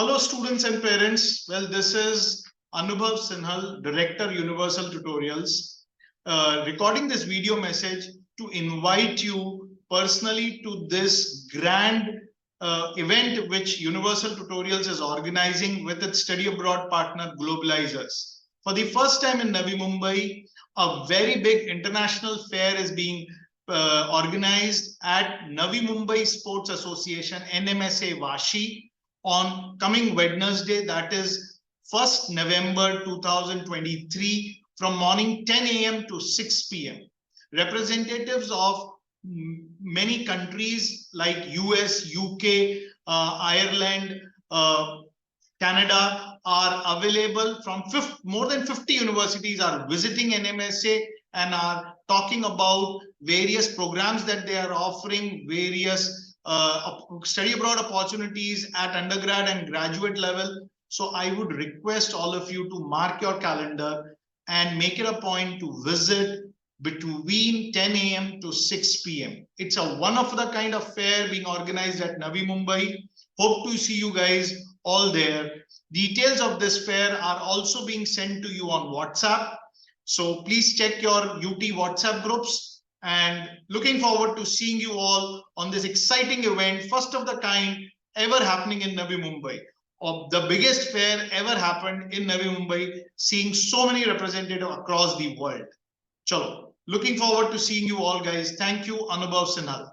Hello, students and parents. Well, this is Anubhav Sinhal, Director, Universal Tutorials, recording this video message to invite you personally to this grand event which Universal Tutorials is organizing with its study abroad partner Globalizers. For the first time in Navi Mumbai, a very big international fair is being organized at Navi Mumbai Sports Association, NMSA Vashi, on coming Wednesday, that is 1st November 2023, from morning 10 a.m. to 6 p.m. Representatives of many countries like US, UK, Ireland, Canada are available from more than 50 universities are visiting NMSA and are talking about various programs that they are offering, various study abroad opportunities at undergrad and graduate level. So I would request all of you to mark your calendar and make it a point to visit between 10 a.m. to 6 p.m. It's a one of the kind of fair being organized at Navi Mumbai. Hope to see you guys all there. Details of this fair are also being sent to you on WhatsApp. So please check your UT WhatsApp groups. And looking forward to seeing you all on this exciting event, first of the kind ever happening in Navi Mumbai, of the biggest fair ever happened in Navi Mumbai, seeing so many representatives across the world. Chalo, looking forward to seeing you all, guys. Thank you, Anubhav Sinhal.